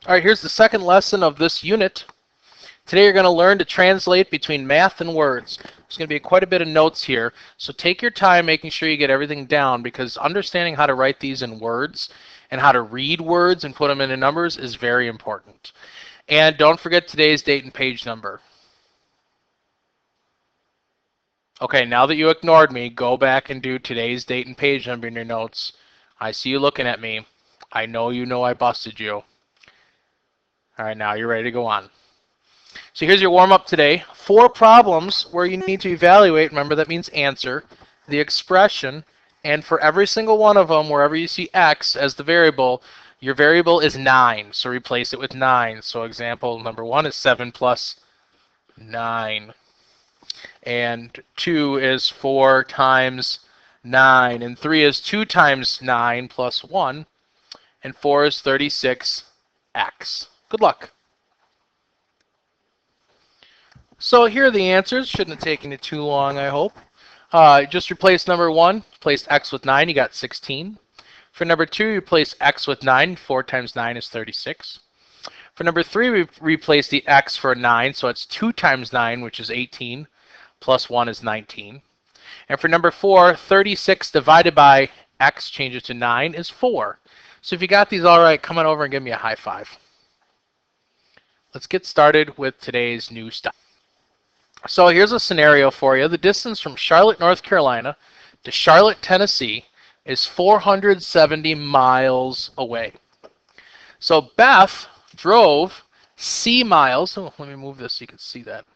All right, here's the second lesson of this unit. Today you're going to learn to translate between math and words. There's going to be quite a bit of notes here, so take your time making sure you get everything down, because understanding how to write these in words and how to read words and put them into numbers is very important. And don't forget today's date and page number. Okay, now that you ignored me, go back and do today's date and page number in your notes. I see you looking at me. I know you know I busted you. All right, now you're ready to go on. So here's your warm-up today. 4 problems where you need to evaluate, remember that means answer, the expression, and for every single one of them, wherever you see x as the variable, your variable is 9, so replace it with 9. So example number 1 is 7 plus 9. And 2 is 4 times 9. And 3 is 2 times 9 plus 1. And 4 is 36x. Good luck. So here are the answers. Shouldn't have taken it too long, I hope. Just replace number 1. Replace x with 9. You got 16. For number 2, you replace x with 9. 4 times 9 is 36. For number 3, we replace the x for 9. So it's 2 times 9, which is 18. Plus 1 is 19. And for number 4, 36 divided by x changes to 9 is 4. So if you got these all right, come on over and give me a high five. Let's get started with today's new stuff. So here's a scenario for you. The distance from Charlotte, North Carolina to Charlotte, Tennessee is 470 miles away. So Beth drove C miles. Oh, let me move this so you can see that.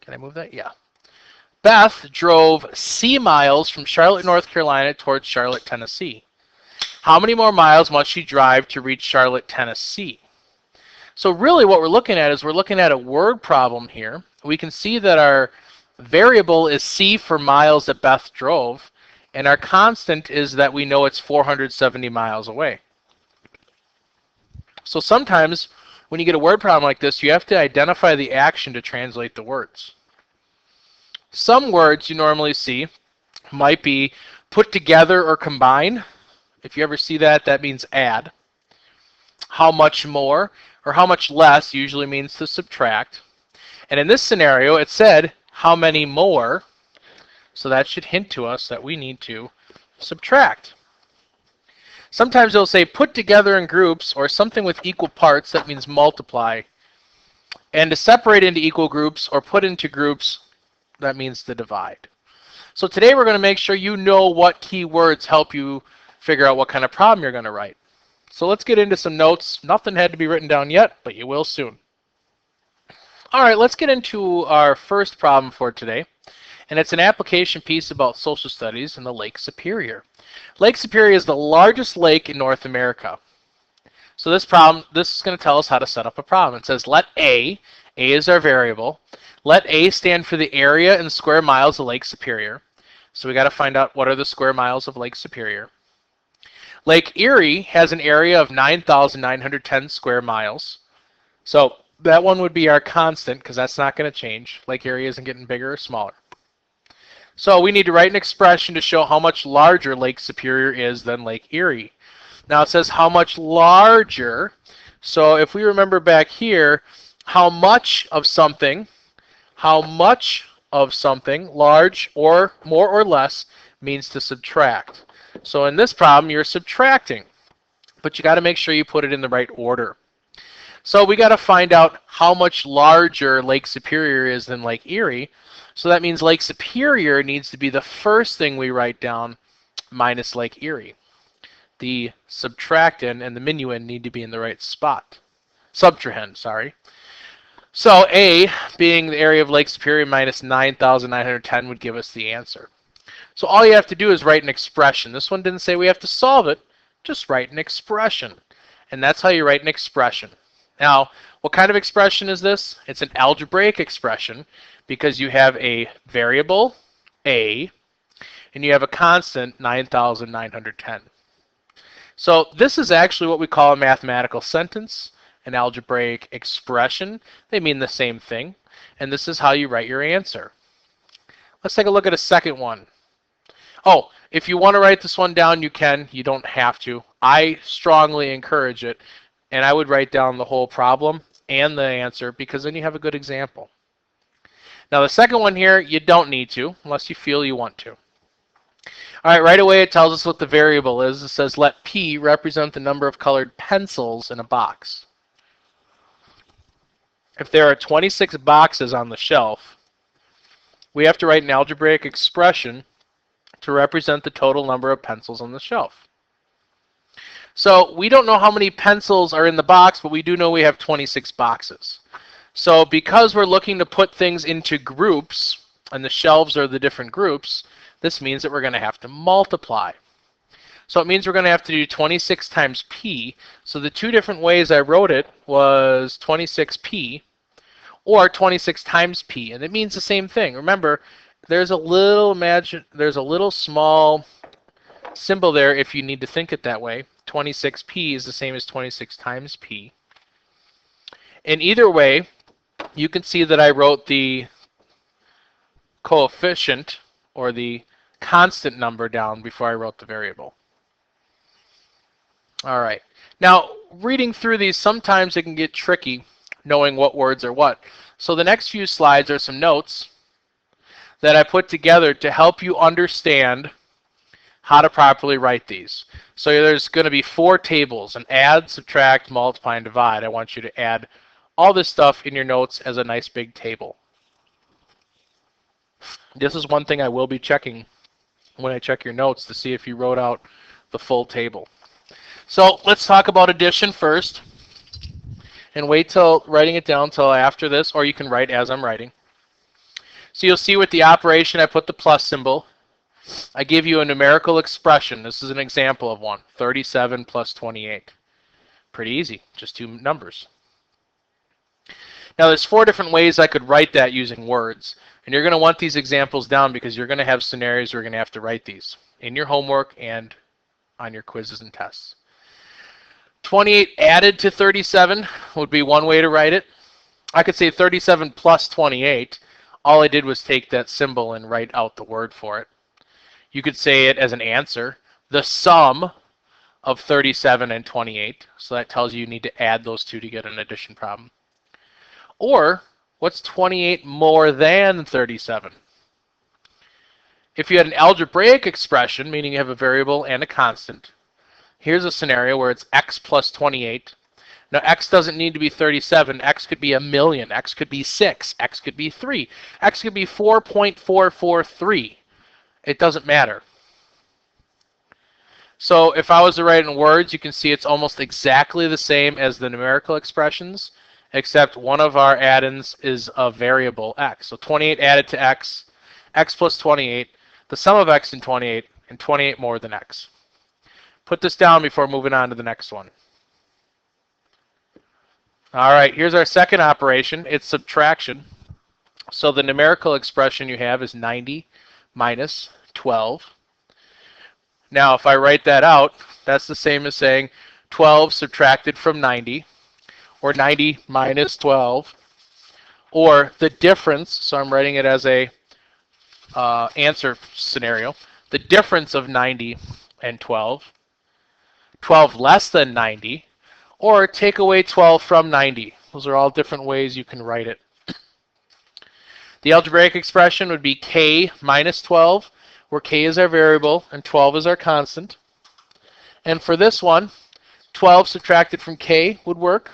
Can I move that? Yeah. Beth drove C miles from Charlotte, North Carolina towards Charlotte, Tennessee. How many more miles must she drive to reach Charlotte, Tennessee? So really what we're looking at is we're looking at a word problem here. We can see that our variable is C for miles that Beth drove, and our constant is that we know it's 470 miles away. So sometimes when you get a word problem like this, you have to identify the action to translate the words. Some words you normally see might be put together or combine. If you ever see that, that means add. How much more or how much less usually means to subtract. And in this scenario, it said how many more, so that should hint to us that we need to subtract. Sometimes it'll say put together in groups or something with equal parts, that means multiply. And to separate into equal groups or put into groups, that means to divide. So today we're going to make sure you know what keywords help you figure out what kind of problem you're going to write. So let's get into some notes. Nothing had to be written down yet, but you will soon. All right, let's get into our first problem for today. And it's an application piece about social studies in the Lake Superior. Lake Superior is the largest lake in North America. So this is going to tell us how to set up a problem. It says let A is our variable, let A stand for the area in square miles of Lake Superior. So we got to find out what are the square miles of Lake Superior. Lake Erie has an area of 9,910 square miles. So that one would be our constant because that's not going to change. Lake Erie isn't getting bigger or smaller. So we need to write an expression to show how much larger Lake Superior is than Lake Erie. Now it says how much larger. So if we remember back here, how much of something, large or more or less, means to subtract. So in this problem, you're subtracting, but you got to make sure you put it in the right order. So we got to find out how much larger Lake Superior is than Lake Erie. So that means Lake Superior needs to be the first thing we write down minus Lake Erie. The subtractant and the minuend need to be in the right spot. Subtrahend, sorry. So A, being the area of Lake Superior minus 9,910 would give us the answer. So all you have to do is write an expression. This one didn't say we have to solve it, just write an expression. And that's how you write an expression. Now, what kind of expression is this? It's an algebraic expression because you have a variable, A, and you have a constant, 9,910. So this is actually what we call a mathematical sentence, an algebraic expression. They mean the same thing. And this is how you write your answer. Let's take a look at a second one. Oh, if you want to write this one down, you can. You don't have to. I strongly encourage it. and I would write down the whole problem and the answer, because then you have a good example. Now the second one here, you don't need to unless you feel you want to. All right, right away it tells us what the variable is. It says let P represent the number of colored pencils in a box. If there are 26 boxes on the shelf, we have to write an algebraic expression to represent the total number of pencils on the shelf. So we don't know how many pencils are in the box, but we do know we have 26 boxes. So because we're looking to put things into groups, and the shelves are the different groups, this means that we're going to have to multiply. So it means we're going to have to do 26 times P. So the two different ways I wrote it was 26P or 26 times P, and it means the same thing. Remember, there's a little small symbol there if you need to think it that way. 26P is the same as 26 times P. In either way, you can see that I wrote the coefficient or the constant number down before I wrote the variable. All right. Now, reading through these, sometimes it can get tricky knowing what words are what. So the next few slides are some notes that I put together to help you understand how to properly write these. So there's going to be 4 tables: an add, subtract, multiply, and divide. I want you to add all this stuff in your notes as a nice big table. This is one thing I will be checking when I check your notes to see if you wrote out the full table. So let's talk about addition first, and wait till writing it down till after this, or you can write as I'm writing. So you'll see with the operation I put the plus symbol. I give you a numerical expression. This is an example of one: 37 plus 28. Pretty easy, just 2 numbers. Now there's 4 different ways I could write that using words, and you're going to want these examples down because you're going to have scenarios where you're going to have to write these in your homework and on your quizzes and tests. 28 added to 37 would be one way to write it. I could say 37 plus 28. All I did was take that symbol and write out the word for it. You could say it as an answer: the sum of 37 and 28. So that tells you need to add those two to get an addition problem. Or, what's 28 more than 37? If you had an algebraic expression, meaning you have a variable and a constant, here's a scenario where it's x plus 28. Now x doesn't need to be 37. X could be 1,000,000. X could be 6. X could be 3. X could be 4.443. It doesn't matter. So if I was to write it in words, you can see it's almost exactly the same as the numerical expressions, except one of our add-ins is a variable x. So 28 added to x, x plus 28, the sum of x and 28 more than x. Put this down before moving on to the next one. All right, here's our second operation. It's subtraction. So the numerical expression you have is 90 minus 12. Now, if I write that out, that's the same as saying 12 subtracted from 90, or 90 minus 12, or the difference. So I'm writing it as a answer scenario. The difference of 90 and 12, 12 less than 90, or take away 12 from 90. Those are all different ways you can write it. The algebraic expression would be k minus 12, where k is our variable and 12 is our constant. And for this one, 12 subtracted from k would work.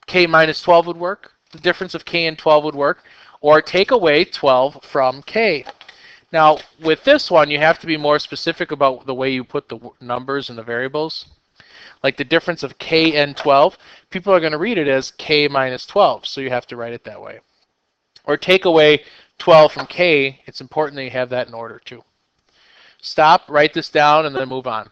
K minus 12 would work. The difference of k and 12 would work. Or take away 12 from k. Now, with this one, you have to be more specific about the way you put the numbers and the variables. Like the difference of k and 12, people are going to read it as k minus 12, so you have to write it that way. Or take away 12 from k, it's important that you have that in order too. Stop, write this down, and then move on.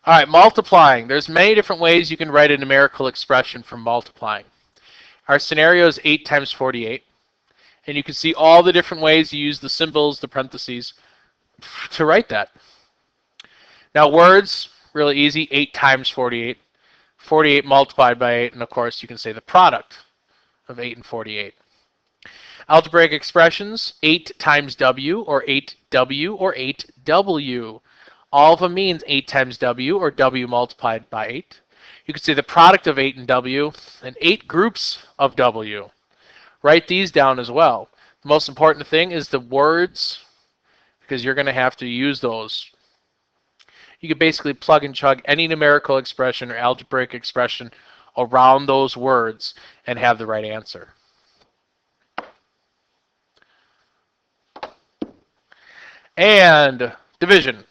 All right, multiplying. There's many different ways you can write a numerical expression for multiplying. Our scenario is 8 times 48. And you can see all the different ways you use the symbols, the parentheses, to write that. Now words, really easy, 8 times 48. 48 multiplied by 8, and of course you can say the product of 8 and 48. Algebraic expressions, 8 times w, or 8w, or 8w. all of them means 8 times W, or W multiplied by 8. You could say the product of 8 and W, and 8 groups of W. Write these down as well. The most important thing is the words, because you're going to have to use those. You could basically plug and chug any numerical expression or algebraic expression around those words and have the right answer. And division.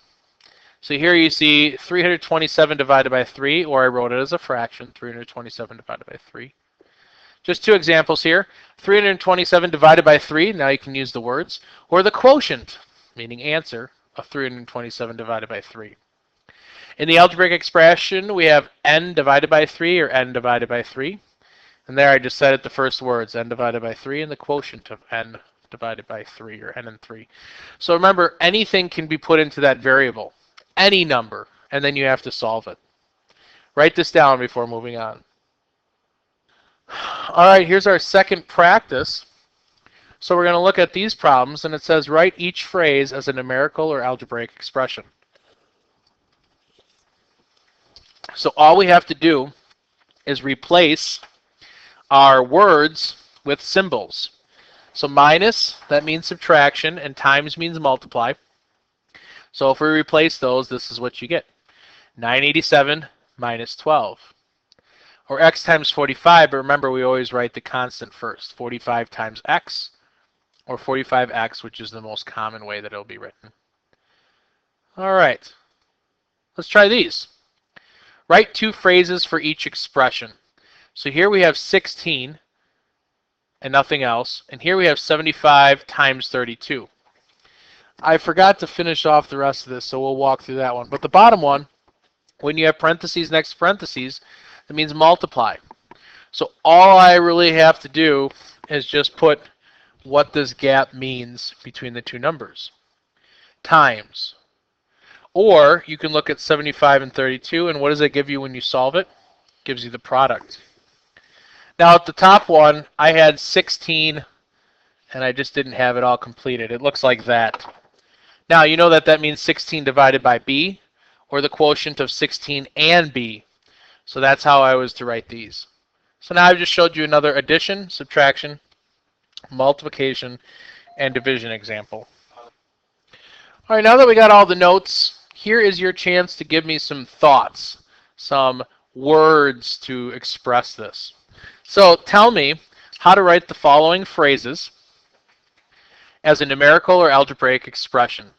So here you see 327 divided by 3, or I wrote it as a fraction, 327 divided by 3. Just two examples here. 327 divided by 3, now you can use the words, or the quotient, meaning answer, of 327 divided by 3. In the algebraic expression, we have n divided by 3, or n divided by 3. And there I just said it the first words, n divided by 3, and the quotient of n divided by 3, or n and 3. So remember, anything can be put into that variable, any number, and then you have to solve it. Write this down before moving on. All right, here's our second practice. So we're going to look at these problems, and it says write each phrase as a numerical or algebraic expression. So all we have to do is replace our words with symbols. So minus, that means subtraction, and times means multiply. So if we replace those, this is what you get. 987 minus 12. Or x times 45, but remember we always write the constant first. 45 times x, or 45x, which is the most common way that it'll be written. All right, let's try these. Write two phrases for each expression. So here we have 16 and nothing else, and here we have 75 times 32. I forgot to finish off the rest of this, so we'll walk through that one. But the bottom one, when you have parentheses next to parentheses, it means multiply. So all I really have to do is just put what this gap means between the two numbers. Times. Or you can look at 75 and 32, and what does it give you when you solve it? It gives you the product. Now at the top one, I had 16, and I just didn't have it all completed. It looks like that. Now you know that that means 16 divided by b, or the quotient of 16 and b. So that's how I was to write these. So now I've just showed you another addition, subtraction, multiplication, and division example. All right, now that we got all the notes, here is your chance to give me some thoughts, some words to express this. So tell me how to write the following phrases as a numerical or algebraic expression.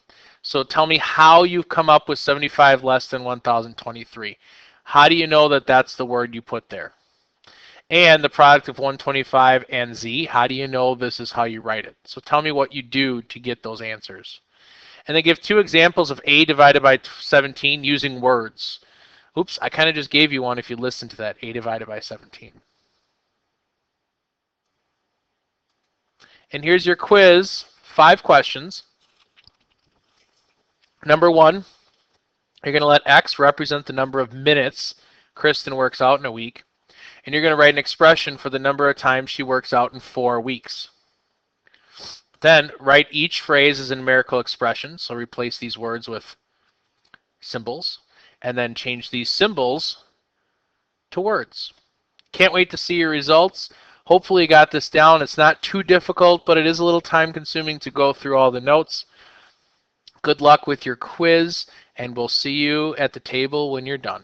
So tell me how you've come up with 75 less than 1023. How do you know that that's the word you put there? And the product of 125 and z, how do you know this is how you write it? So tell me what you do to get those answers. And then give two examples of a divided by 17 using words. Oops, I kind of just gave you one if you listen to that, a divided by 17. And here's your quiz, 5 questions. Number 1, you're going to let x represent the number of minutes Kristen works out in a week. And you're going to write an expression for the number of times she works out in 4 weeks. Then write each phrase as a numerical expression. So replace these words with symbols. And then change these symbols to words. Can't wait to see your results. Hopefully you got this down. It's not too difficult, but it is a little time consuming to go through all the notes. Good luck with your quiz, and we'll see you at the table when you're done.